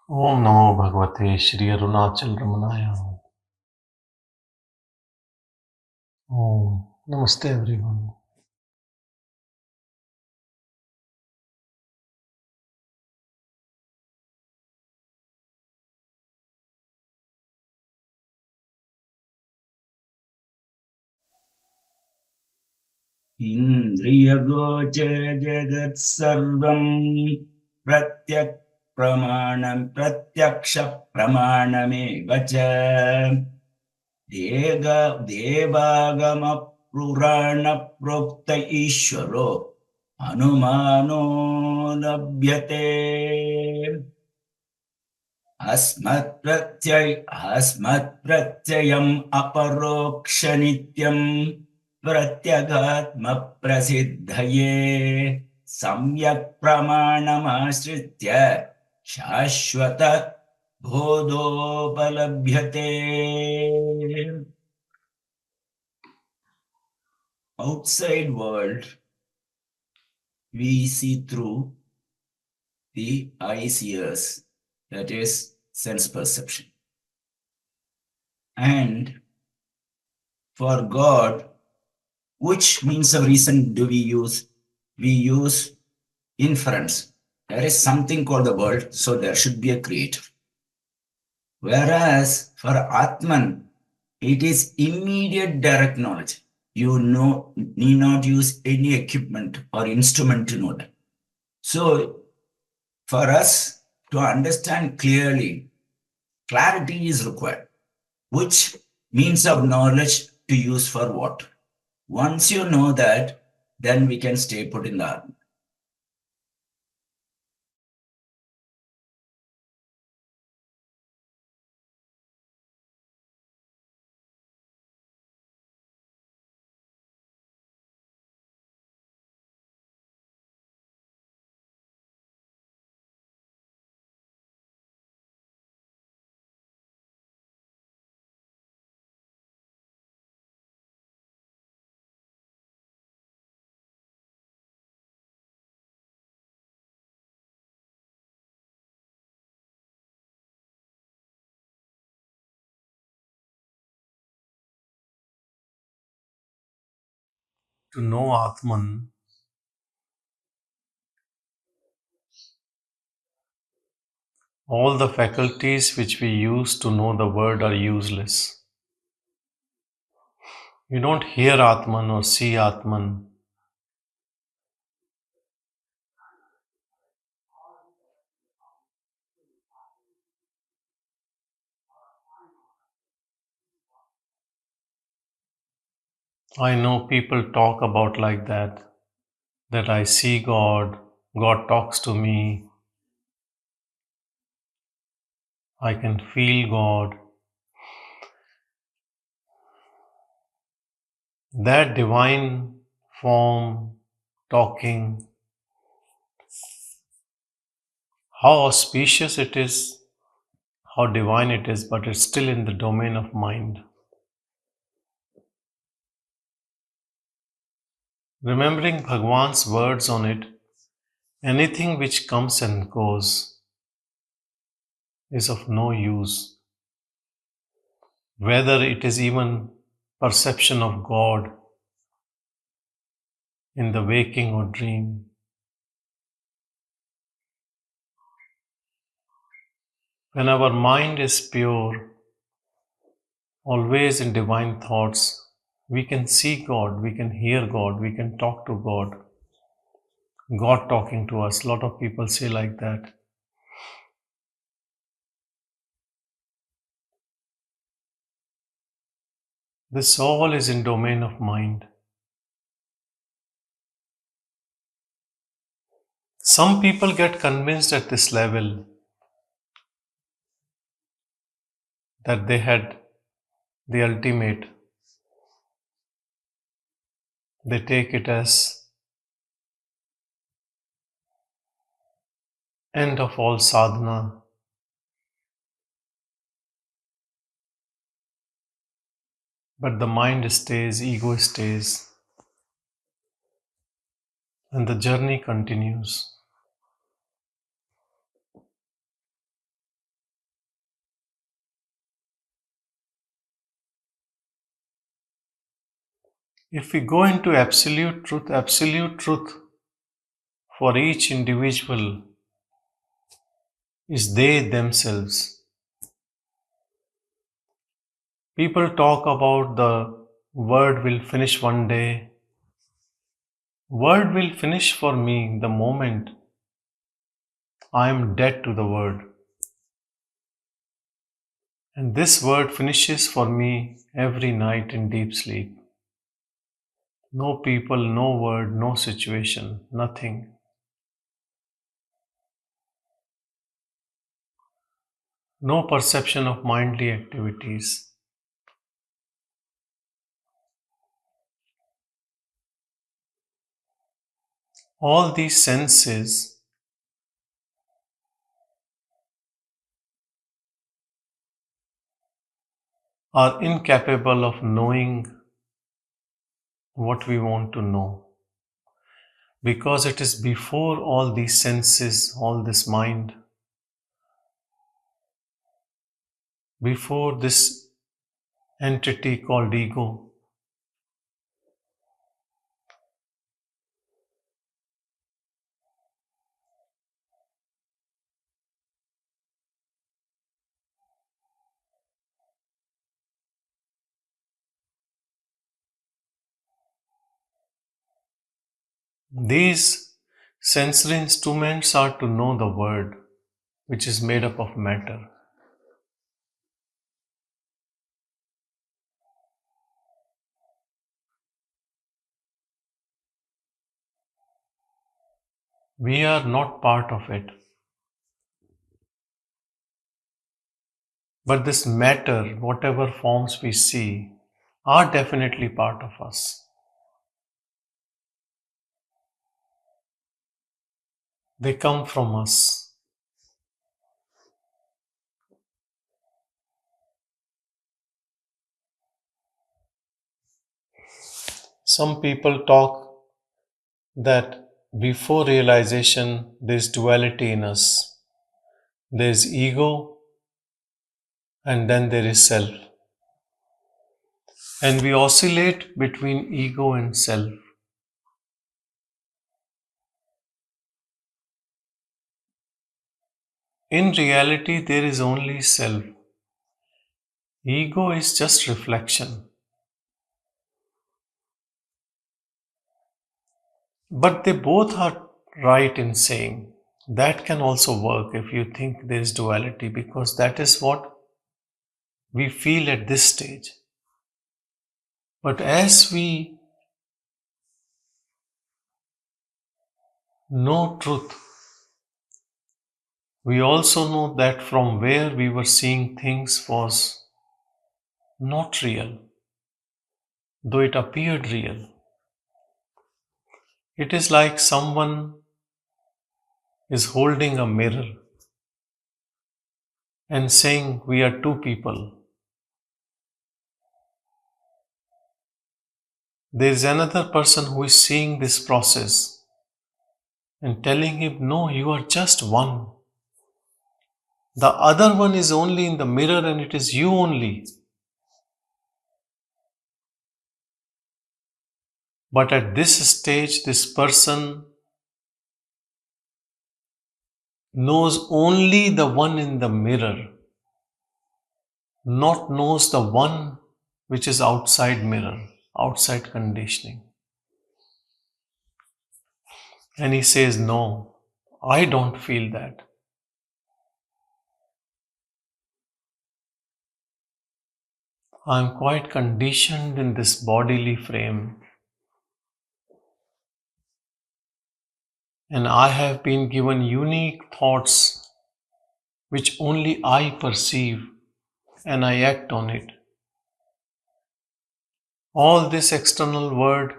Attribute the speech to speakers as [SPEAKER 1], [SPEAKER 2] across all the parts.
[SPEAKER 1] Om Namo Bhagavate Shri Arunachal Ramanaya. Om Namaste everyone.
[SPEAKER 2] इन्द्रियगोचर जगत्सर्वं प्रत्यक्षप्रमाणमेव च देवागमपुराणप्रोक्त ईश्वरो अनुमानो लभ्यते अस्मत्प्रत्ययम् अपरोक्षनित्यम् प्रत्यगात्मप्रसिद्धये सम्यक् प्रमाणमाश्रित्य शाश्वत बोधोपलभ्यते. Outside world we see through the eyes, ears, that is sense perception. And for God, which means of reason do we use? We use inference. There is something called the world, so there should be a creator. Whereas for Atman, it is immediate direct knowledge. You need not use any equipment or instrument to know that. So for us to understand clearly, clarity is required. Which means of knowledge to use for what? Once you know that, then we can stay put in the Atman.
[SPEAKER 1] To know Atman, all the faculties which we use to know the word are useless. You don't hear Atman or see Atman. I know people talk about like that I see God, God talks to me, I can feel God. That divine form, talking, how auspicious it is, how divine it is, but it's still in the domain of mind. Remembering Bhagwan's words on it, anything which comes and goes is of no use. Whether it is even perception of God in the waking or dream. When our mind is pure, always in divine thoughts, we can see God, we can hear God, we can talk to God. God talking to us. A lot of people say like that. This all is in domain of mind. Some people get convinced at this level that they had the ultimate. They take it as end of all sadhana. But the mind stays, ego stays, and the journey continues. If we go into absolute truth for each individual is they themselves. People talk about the word will finish one day. Word will finish for me the moment I am dead to the word. And this word finishes for me every night in deep sleep. No people, no word, no situation, nothing. No perception of mindly activities. All these senses are incapable of knowing what we want to know. Because it is before all these senses, all this mind, before this entity called ego, these sensory instruments are to know the word, which is made up of matter. We are not part of it. But this matter, whatever forms we see, are definitely part of us. They come from us. Some people talk that before realization there is duality in us. There is ego and then there is self. And we oscillate between ego and self. In reality, there is only self. Ego is just reflection. But they both are right in saying that can also work if you think there is duality, because that is what we feel at this stage. But as we know truth, we also know that from where we were seeing things was not real, though it appeared real. It is like someone is holding a mirror and saying, we are two people. There is another person who is seeing this process and telling him, no, you are just one. The other one is only in the mirror and it is you only. But at this stage, this person knows only the one in the mirror, not knows the one which is outside mirror, outside conditioning. And he says, no, I don't feel that. I am quite conditioned in this bodily frame. And I have been given unique thoughts which only I perceive and I act on it. All this external world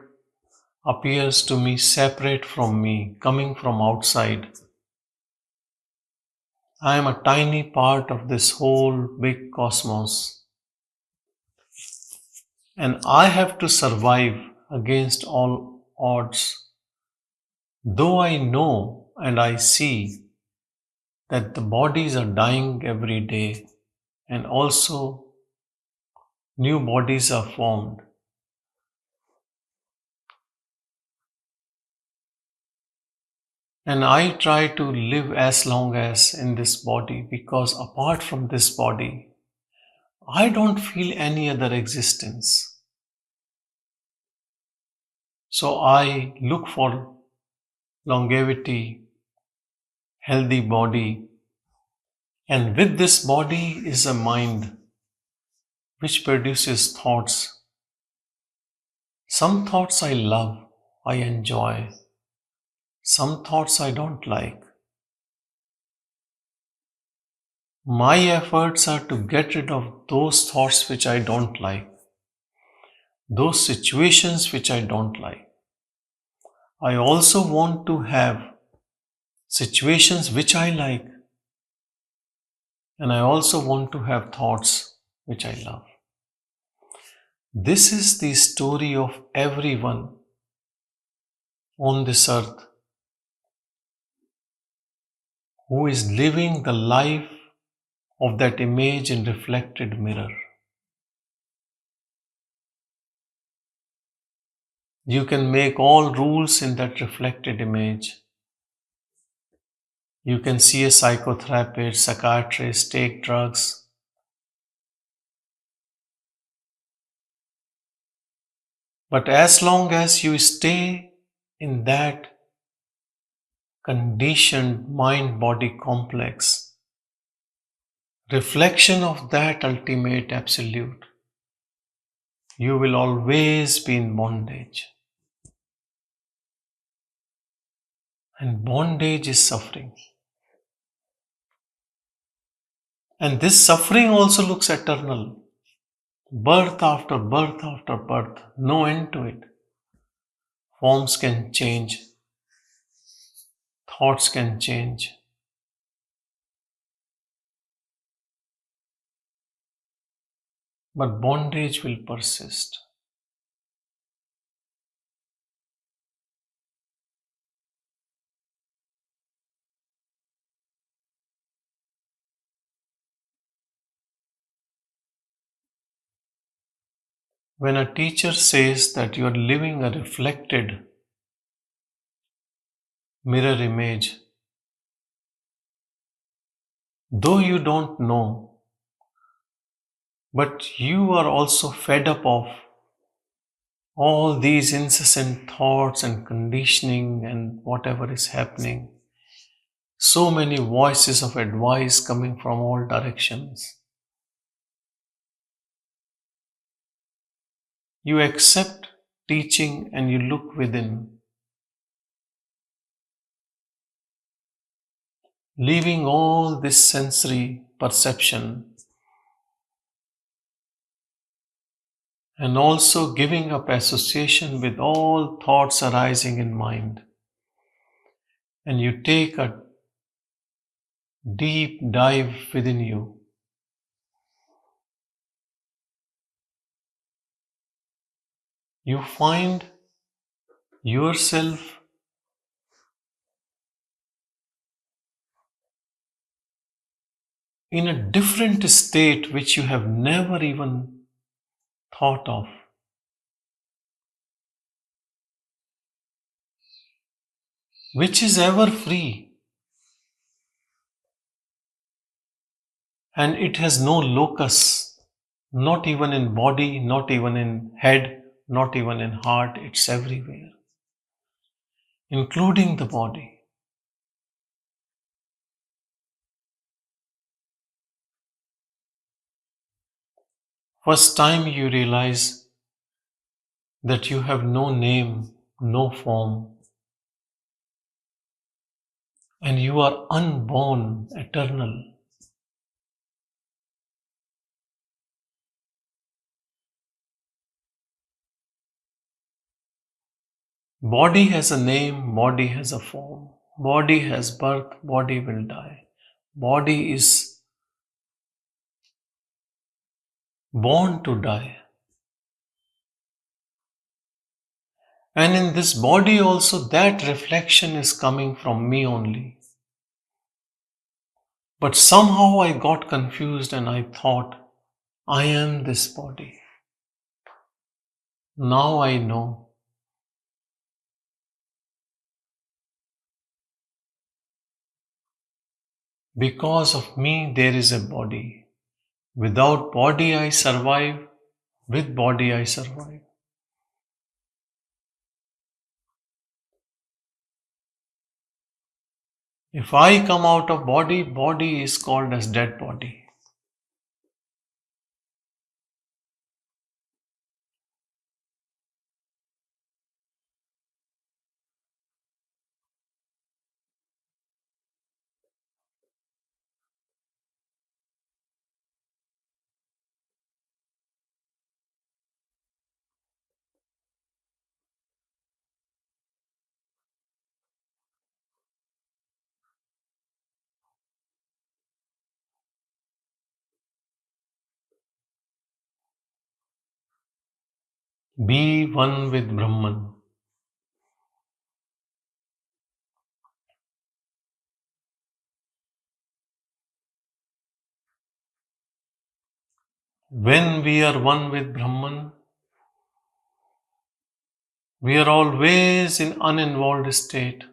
[SPEAKER 1] appears to me separate from me, coming from outside. I am a tiny part of this whole big cosmos. And I have to survive against all odds. Though I know and I see that the bodies are dying every day and also new bodies are formed. And I try to live as long as in this body, because apart from this body, I don't feel any other existence. So I look for longevity, healthy body, and with this body is a mind which produces thoughts. Some thoughts I love, I enjoy. Some thoughts I don't like. My efforts are to get rid of those thoughts which I don't like, those situations which I don't like. I also want to have situations which I like, and I also want to have thoughts which I love. This is the story of everyone on this earth who is living the life of that image in reflected mirror. You can make all rules in that reflected image. You can see a psychotherapist, psychiatrist, take drugs. But as long as you stay in that conditioned mind-body complex, reflection of that ultimate absolute, you will always be in bondage. And bondage is suffering. And this suffering also looks eternal. Birth after birth after birth, no end to it. Forms can change, thoughts can change. But bondage will persist. When a teacher says that you are living a reflected mirror image, though you don't know, but you are also fed up of all these incessant thoughts and conditioning and whatever is happening, so many voices of advice coming from all directions. You accept teaching and you look within, leaving all this sensory perception and also giving up association with all thoughts arising in mind. And you take a deep dive within you. You find yourself in a different state which you have never even thought of. Which is ever free, and it has no locus, not even in body, not even in head, not even in heart. It's everywhere, including the body. First time you realize that you have no name, no form, and you are unborn, eternal. Body has a name, body has a form. Body has birth, body will die. Body is born to die. And in this body also, that reflection is coming from me only. But somehow I got confused and I thought, I am this body. Now I know Because of me, there is a body. Without body, I survive. With body, I survive. If I come out of body, body is called as dead body. Be one with Brahman. When we are one with Brahman, we are always in uninvolved state.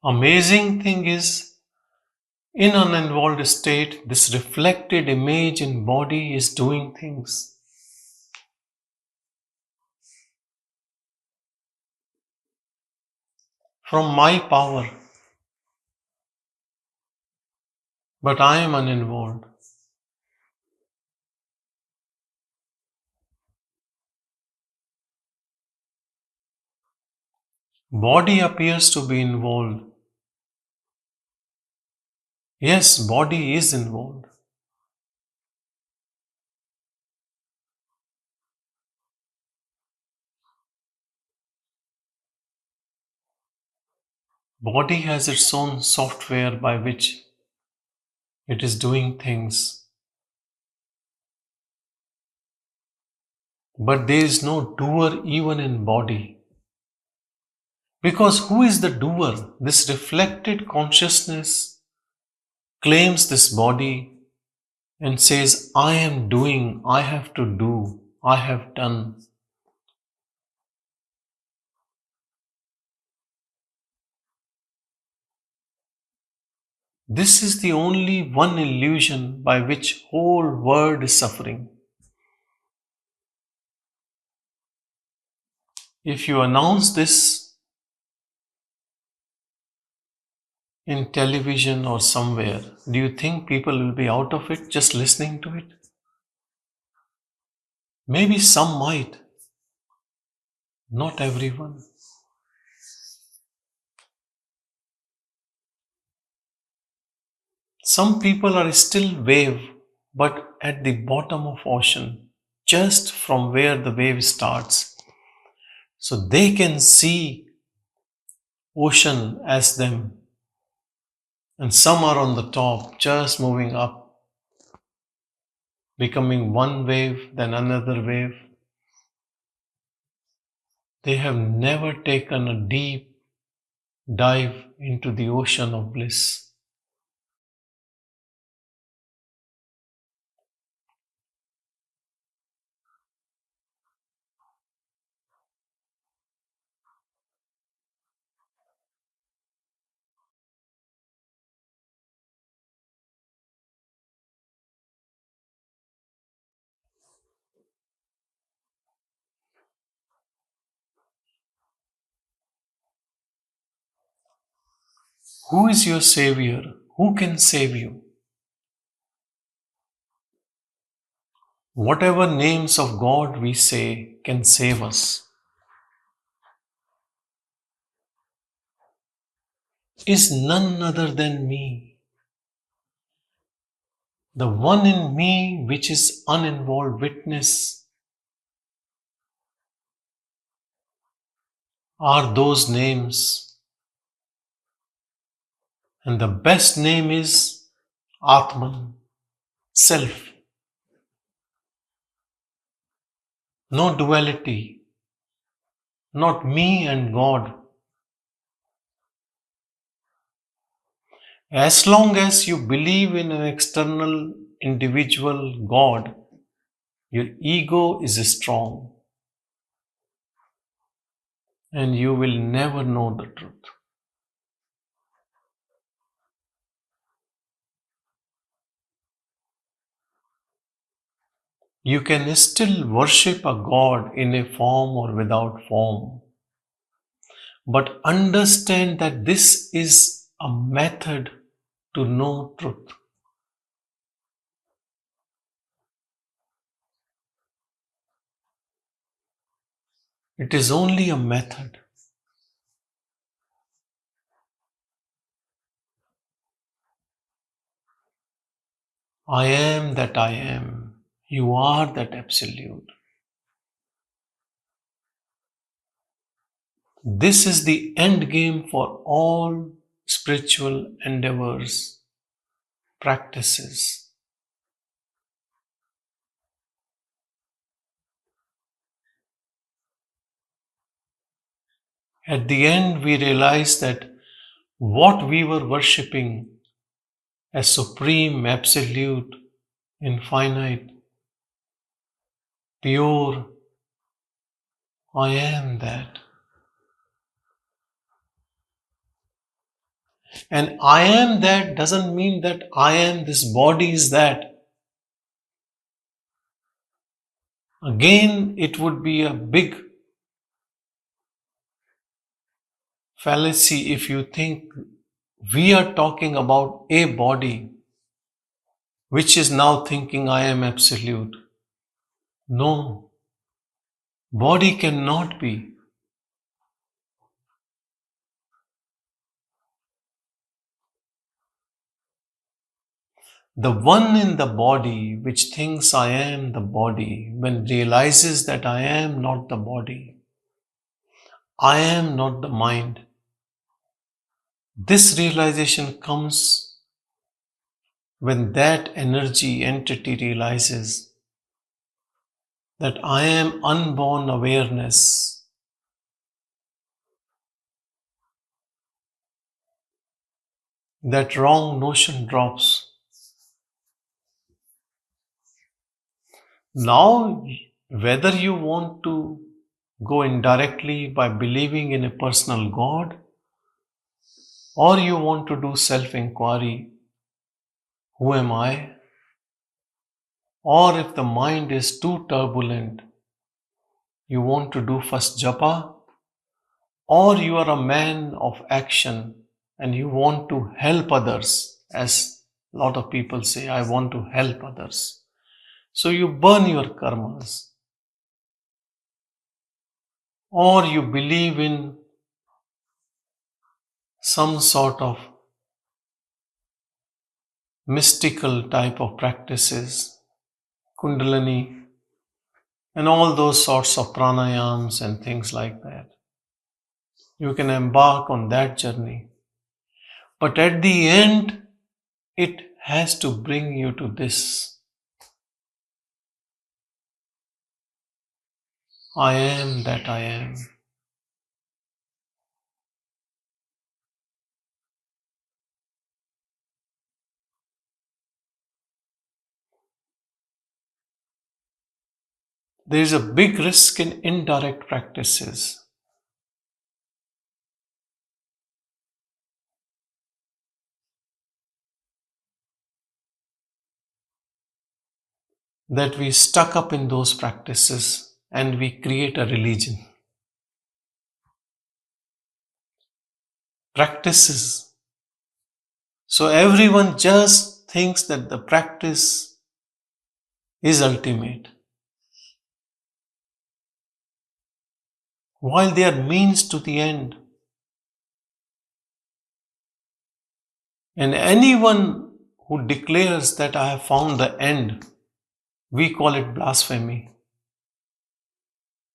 [SPEAKER 1] Amazing thing is, in uninvolved state, this reflected image in body is doing things. From my power, but I am uninvolved. Body appears to be involved. Yes, body is involved. Body has its own software by which it is doing things. But there is no doer even in body. Because who is the doer? This reflected consciousness claims this body and says, I am doing, I have to do, I have done. This is the only one illusion by which whole world is suffering. If you announce this in television or somewhere, do you think people will be out of it just listening to it? Maybe some might, not everyone. Some people are still wave, but at the bottom of ocean, just from where the wave starts. So they can see ocean as them. And some are on the top, just moving up, becoming one wave, then another wave. They have never taken a deep dive into the ocean of bliss. Who is your savior? Who can save you? Whatever names of God we say can save us is none other than me. The one in me which is uninvolved witness are those names. And the best name is Atman, self. No duality, not me and God. As long as you believe in an external individual God, your ego is strong. and you will never know the truth. You can still worship a God in a form or without form, but understand that this is a method to know truth. It is only a method. I am that I am. You are that absolute. This is the end game for all spiritual endeavors, practices. At the end, we realize that what we were worshipping as supreme, absolute, infinite, pure, I am that. And I am that doesn't mean that I am this body is that. Again, it would be a big fallacy if you think we are talking about a body which is now thinking I am absolute. No, body cannot be. The one in the body which thinks I am the body, when realizes that I am not the body, I am not the mind, this realization comes when that energy entity realizes that I am unborn awareness. That wrong notion drops. Now, whether you want to go indirectly by believing in a personal God, or you want to do self inquiry, who am I? Or if the mind is too turbulent, you want to do first japa, or you are a man of action and you want to help others, as a lot of people say, I want to help others. So you burn your karmas, or you believe in some sort of mystical type of practices, kundalini, and all those sorts of pranayams and things like that. You can embark on that journey. But at the end, it has to bring you to this. I am that I am. There is a big risk in indirect practices. That we stuck up in those practices and we create a religion. Practices. So everyone just thinks that the practice is ultimate, while they are means to the end. And anyone who declares that I have found the end, we call it blasphemy.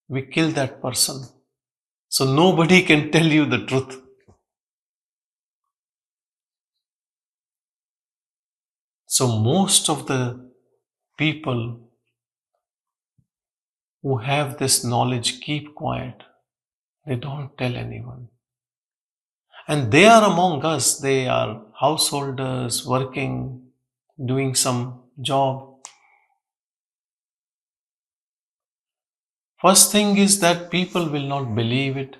[SPEAKER 1] We kill that person. So nobody can tell you the truth. So most of the people who have this knowledge keep quiet. They don't tell anyone. And they are among us. They are householders, working, doing some job. First thing is that people will not believe it.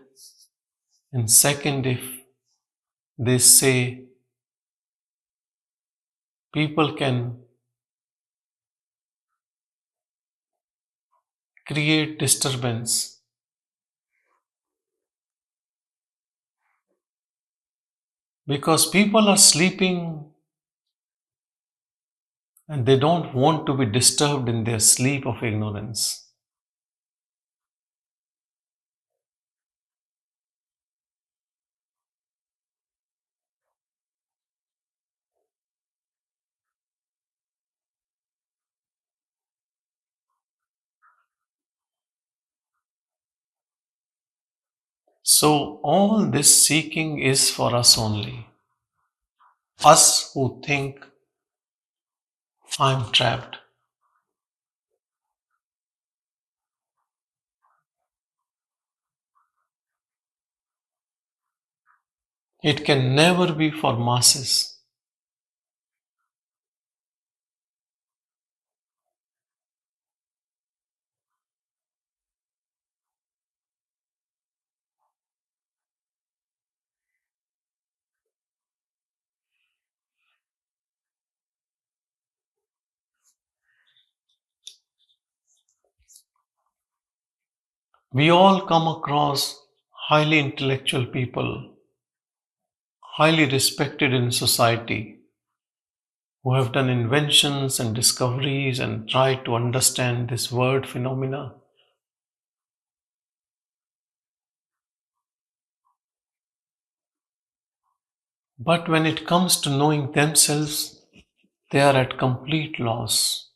[SPEAKER 1] And second, if they say people can create disturbance because people are sleeping and they don't want to be disturbed in their sleep of ignorance. So all this seeking is for us only. Us who think I'm trapped. It can never be for masses. We all come across highly intellectual people, highly respected in society, who have done inventions and discoveries and tried to understand this word phenomena. But when it comes to knowing themselves, they are at complete loss.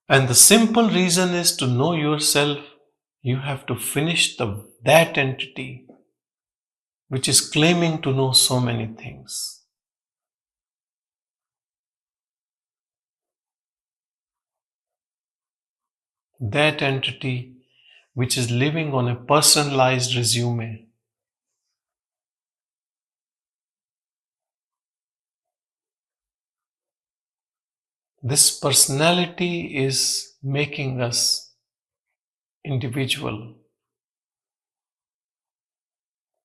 [SPEAKER 1] And the simple reason is to know yourself, you have to finish that entity which is claiming to know so many things. That entity which is living on a personalized resume. This personality is making us individual.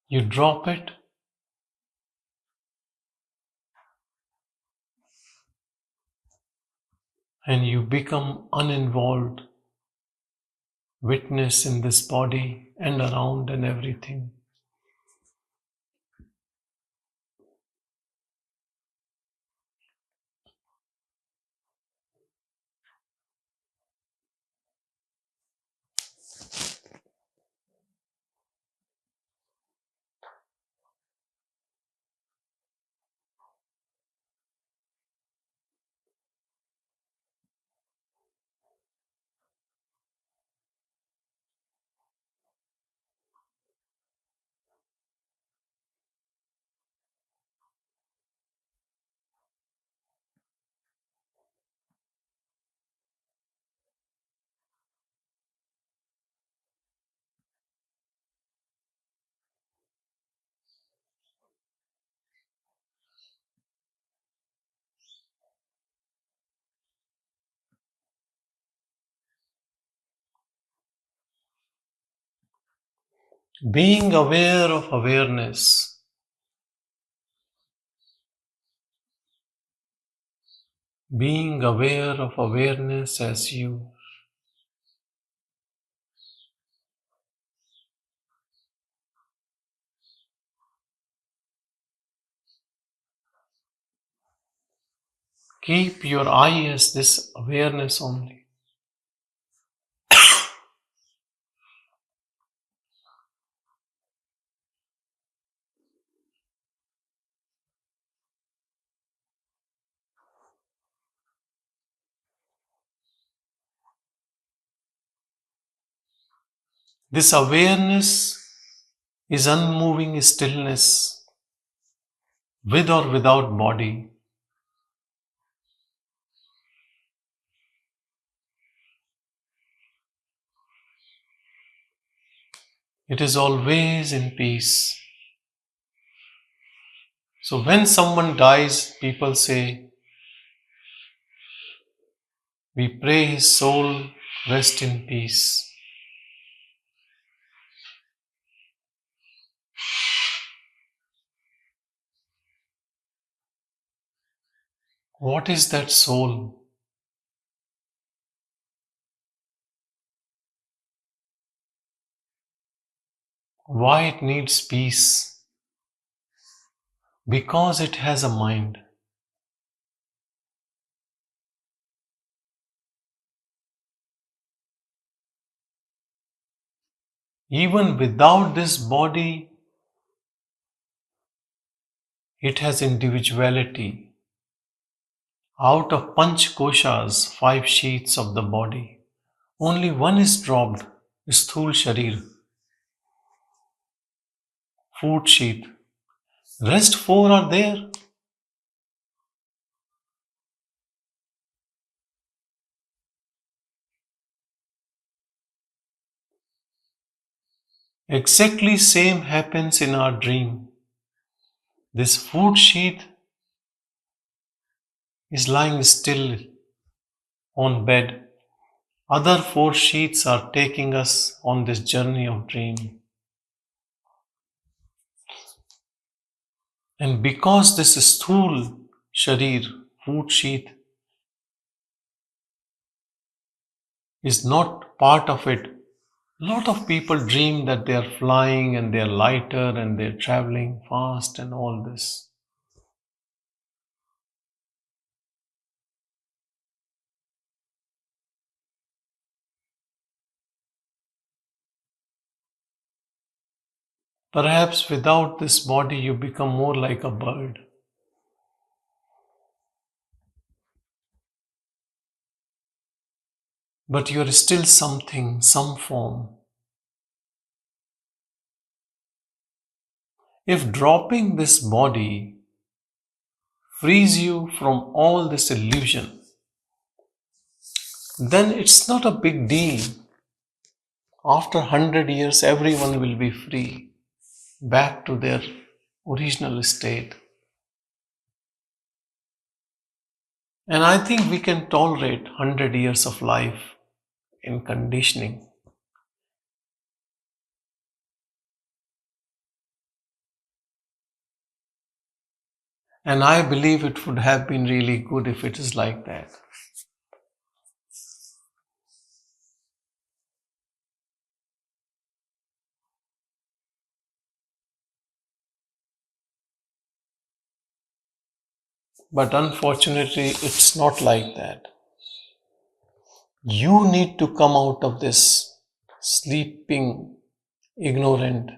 [SPEAKER 1] You drop it and you become uninvolved witness in this body and around and everything. Being aware of awareness, being aware of awareness as you keep your eye as this awareness only. This awareness is unmoving stillness with or without body. It is always in peace. So when someone dies, people say, We pray his soul rest in peace. What is that soul? Why it needs peace? Because it has a mind. Even without this body, it has individuality. Out of Panch Koshas, 5 sheets of the body, only one is dropped, Sthul Sharir, food sheath. Rest 4 are there. Exactly same happens in our dream. This food sheath is lying still on bed. Other 4 sheets are taking us on this journey of dream. And because this Sthul Sharir, food sheath, is not part of it, a lot of people dream that they are flying and they are lighter and they are traveling fast and all this. Perhaps without this body, you become more like a bird. But you are still something, some form. If dropping this body frees you from all this illusion, then it's not a big deal. After 100 years, everyone will be free, back to their original state. And I think we can tolerate 100 years of life in conditioning. And I believe it would have been really good if it is like that. But unfortunately, it's not like that. You need to come out of this sleeping, ignorant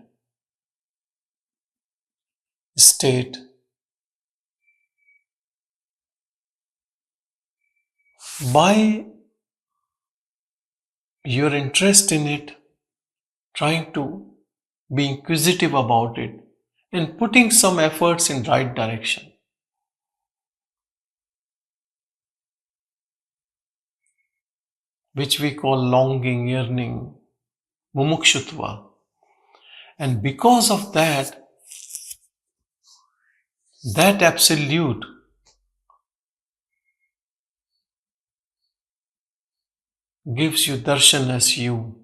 [SPEAKER 1] state by your interest in it, trying to be inquisitive about it, and putting some efforts in right direction, which we call longing, yearning, mumukshutva. And because of that, that absolute gives you darshan as you.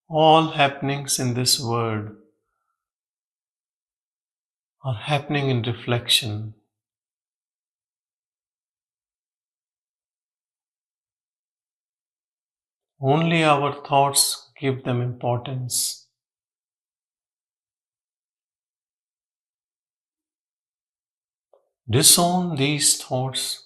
[SPEAKER 1] All happenings in this world are happening in reflection. Only our thoughts give them importance. Disown these thoughts.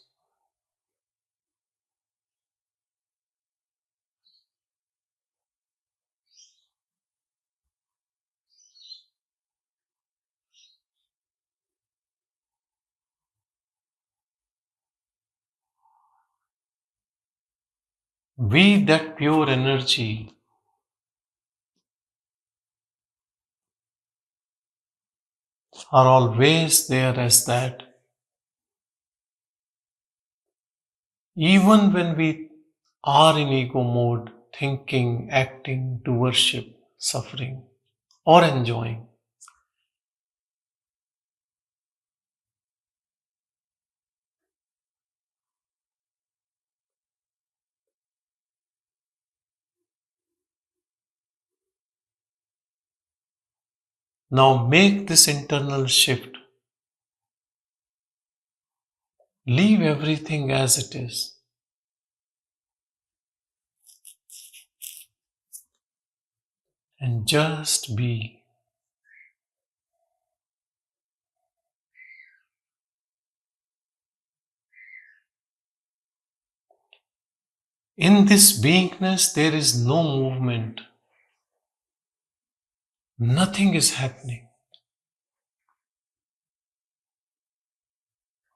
[SPEAKER 1] We, that pure energy, are always there as that. Even when we are in ego mode, thinking, acting to worship, suffering, or enjoying. Now make this internal shift. Leave everything as it is. And just be. In this beingness, there is no movement. Nothing is happening.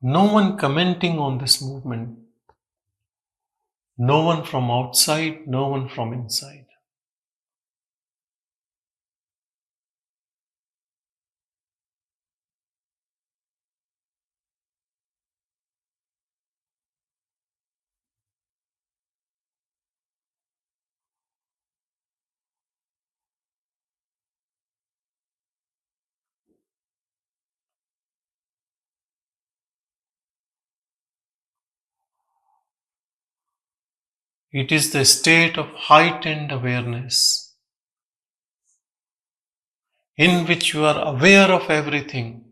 [SPEAKER 1] No one commenting on this movement. No one from outside, no one from inside. It is the state of heightened awareness in which you are aware of everything,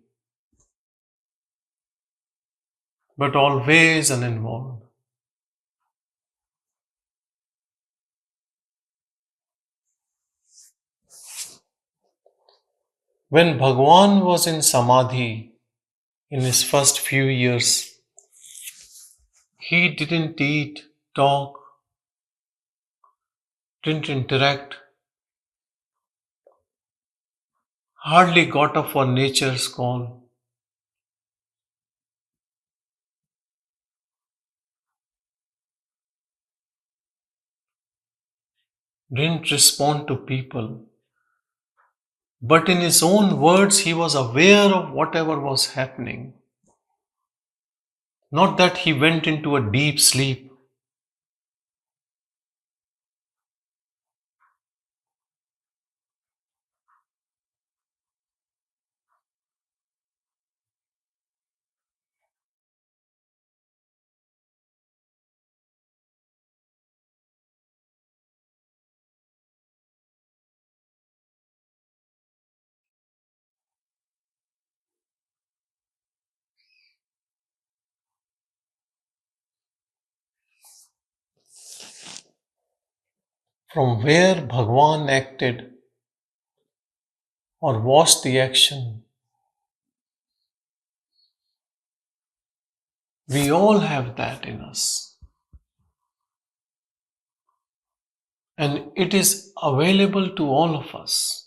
[SPEAKER 1] but always uninvolved. When Bhagavan was in Samadhi in his first few years, he didn't eat, talk, didn't interact, hardly got up for nature's call. Didn't respond to people. But in his own words, he was aware of whatever was happening. Not that he went into a deep sleep. From where Bhagavan acted or was the action, we all have that in us. And it is available to all of us.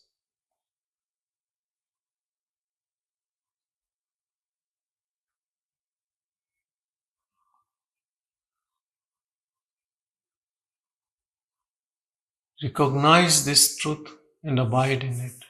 [SPEAKER 1] Recognize this truth and abide in it.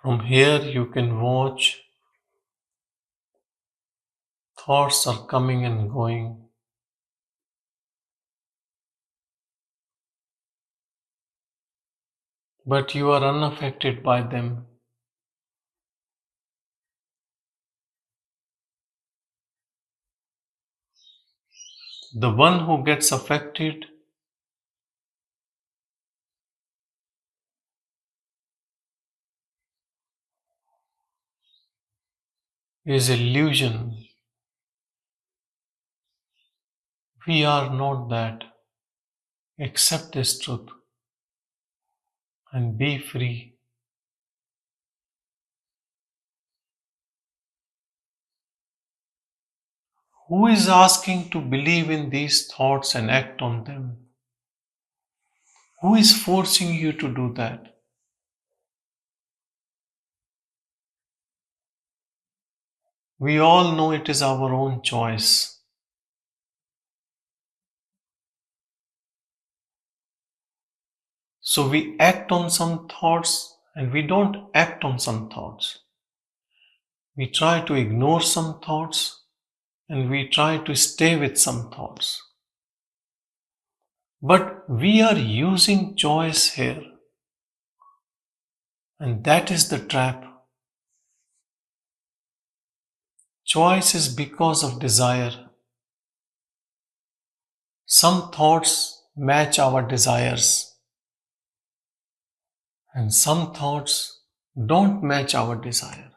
[SPEAKER 1] From here you can watch thoughts are coming and going. But you are unaffected by them. The one who gets affected is illusion. We are not that. Accept this truth and be free. Who is asking to believe in these thoughts and act on them? Who is forcing you to do that? We all know it is our own choice. So we act on some thoughts and we don't act on some thoughts. We try to ignore some thoughts and we try to stay with some thoughts. But we are using choice here, and that is the trap. Choice is because of desire. Some thoughts match our desires, and some thoughts don't match our desire.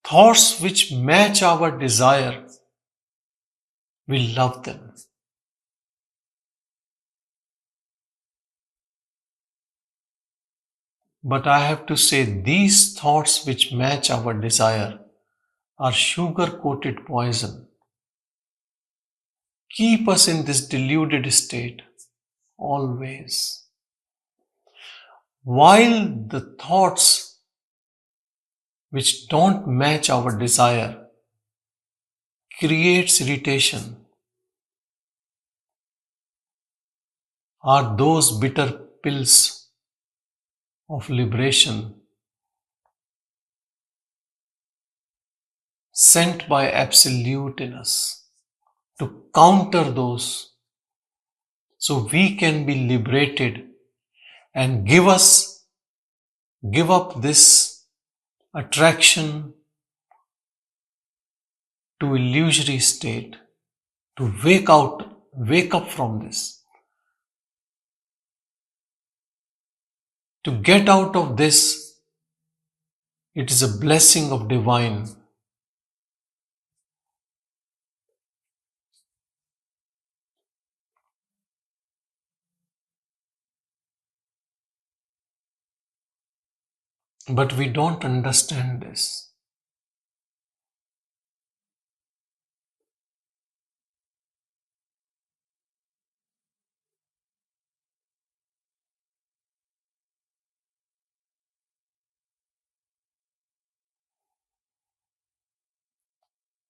[SPEAKER 1] Thoughts which match our desire, we love them. But I have to say, these thoughts which match our desire are sugar-coated poison. Keep us in this deluded state always. While the thoughts which don't match our desire creates irritation are those bitter pills of liberation sent by Absolute in us to counter those so we can be liberated and give up this attraction to illusory state, to wake up from this. To get out of this, it is a blessing of divine. But we don't understand this.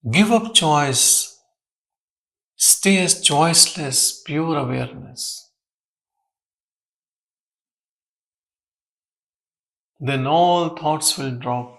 [SPEAKER 1] Give up choice. Stay as choiceless, pure awareness. Then all thoughts will drop.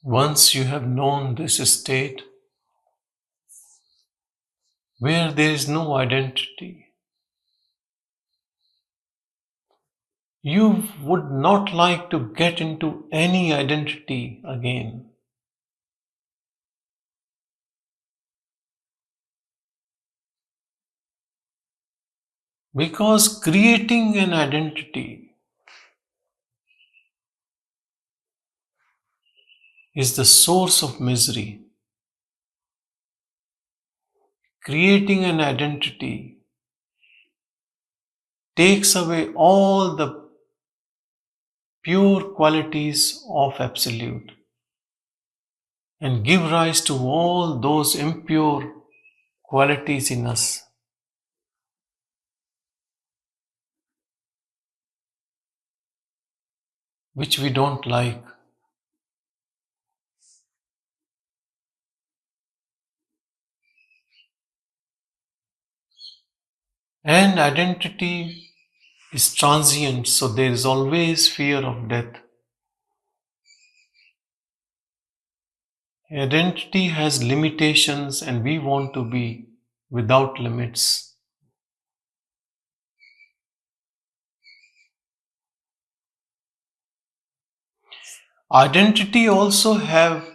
[SPEAKER 1] Once you have known this state where there is no identity, you would not like to get into any identity again. Because creating an identity is the source of misery. Creating an identity takes away all the pure qualities of Absolute and give rise to all those impure qualities in us, which we don't like. And identity is transient, so there is always fear of death. Identity has limitations, and we want to be without limits. Identity also have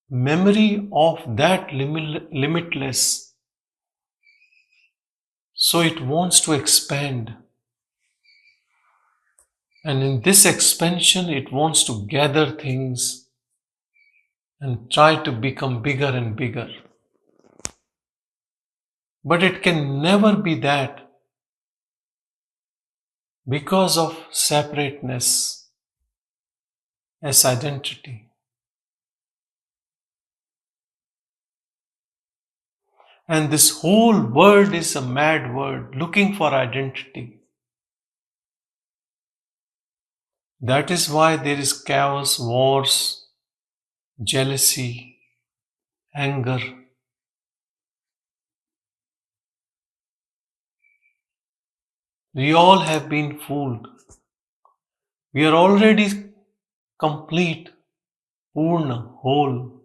[SPEAKER 1] memory of that limitless, so it wants to expand. And in this expansion, it wants to gather things and try to become bigger and bigger. But it can never be that because of separateness as identity. And this whole world is a mad world looking for identity. That is why there is chaos, wars, jealousy, anger. We all have been fooled. We are already complete, purna, whole.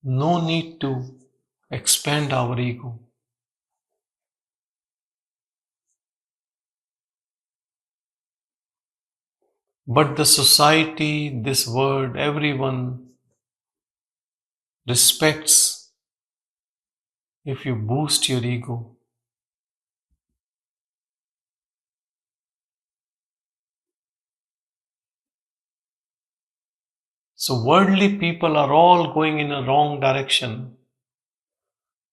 [SPEAKER 1] No need to expand our ego. But the society, this world, everyone respects if you boost your ego. So worldly people are all going in a wrong direction,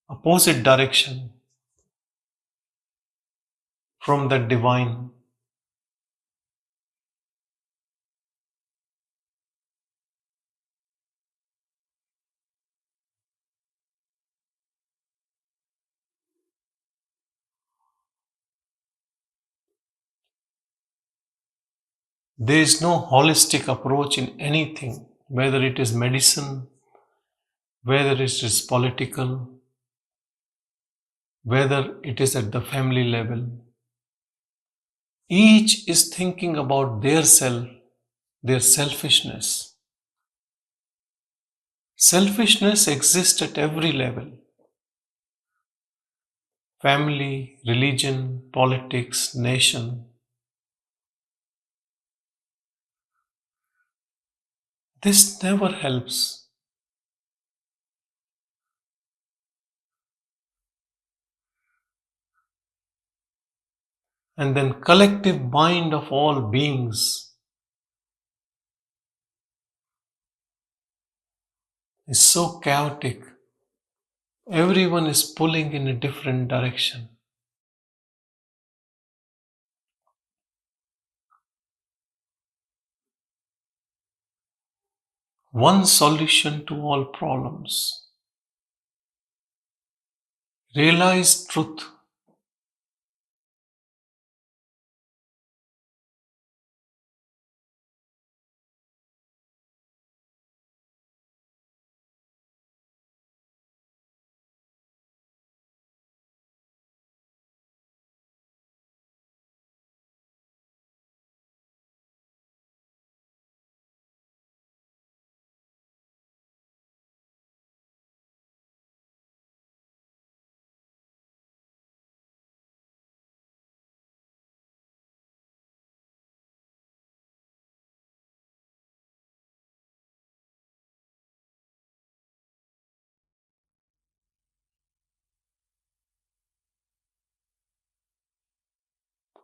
[SPEAKER 1] opposite direction from the divine. There is no holistic approach in anything, whether it is medicine, whether it is political, whether it is at the family level. Each is thinking about their self, their selfishness. Selfishness exists at every level: family, religion, politics, nation. This never helps. And then collective mind of all beings is so chaotic. Everyone is pulling in a different direction. One solution to all problems. Realize truth.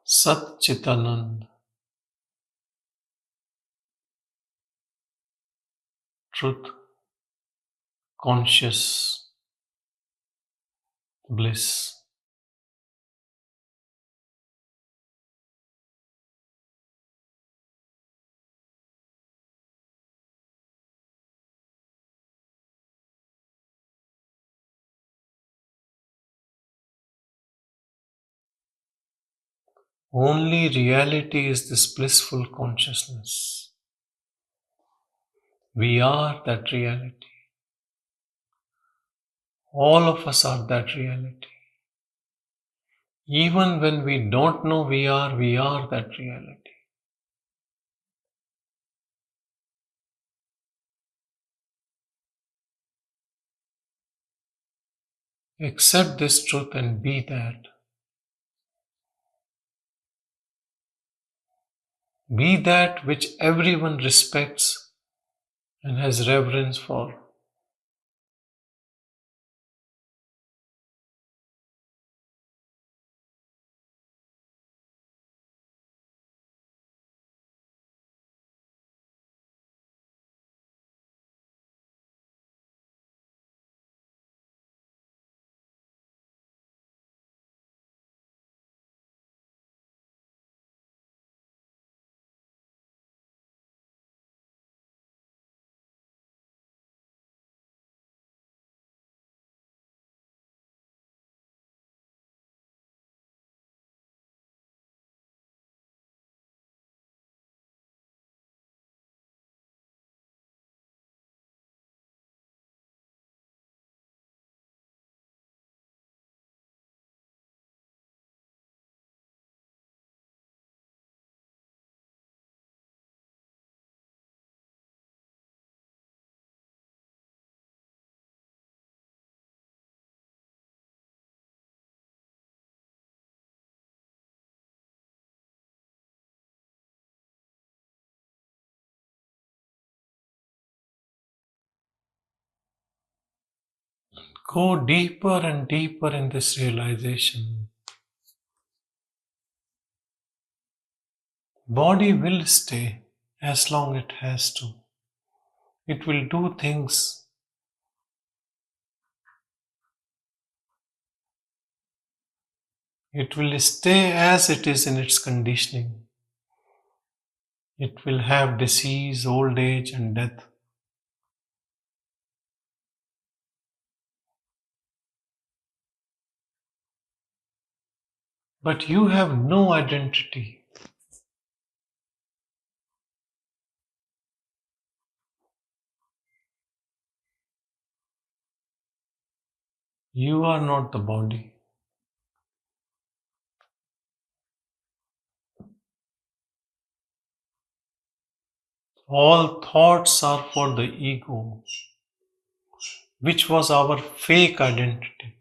[SPEAKER 1] Sat Chitanand, truth, conscious, bliss. Only reality is this blissful consciousness. We are that reality. All of us are that reality. Even when we don't know we are that reality. Accept this truth and be that. Be that which everyone respects and has reverence for. Go deeper and deeper in this realization. Body will stay as long it has to. It will do things. It will stay as it is in its conditioning. It will have disease, old age, and death. But you have no identity. You are not the body. All thoughts are for the ego, which was our fake identity.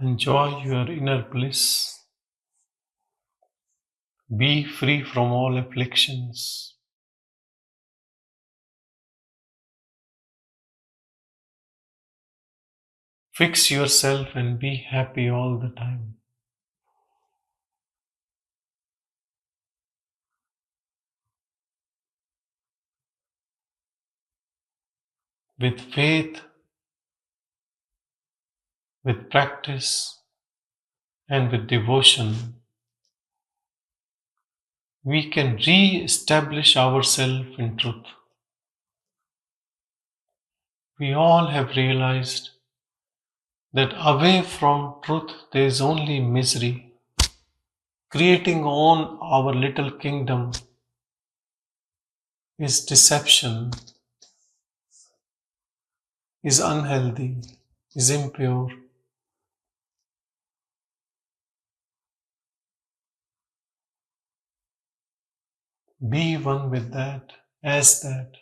[SPEAKER 1] Enjoy your inner bliss. Be free from all afflictions. Fix yourself and be happy all the time. With faith, with practice, and with devotion, we can re-establish ourselves in truth. We all have realized that away from truth there is only misery. Creating on our little kingdom is deception, is unhealthy, is impure. Be one with that, as that.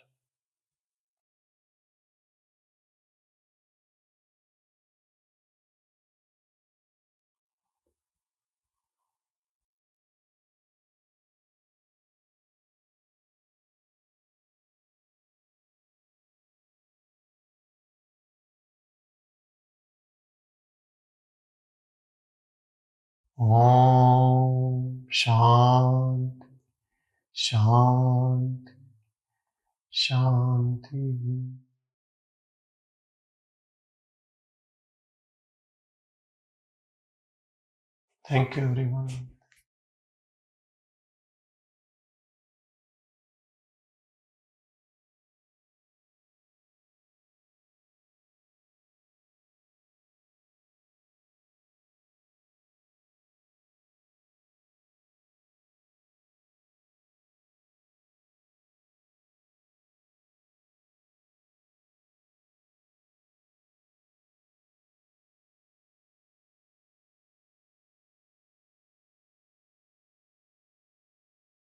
[SPEAKER 1] Om Shanti, Shanti, Shanti. Thank you, everyone.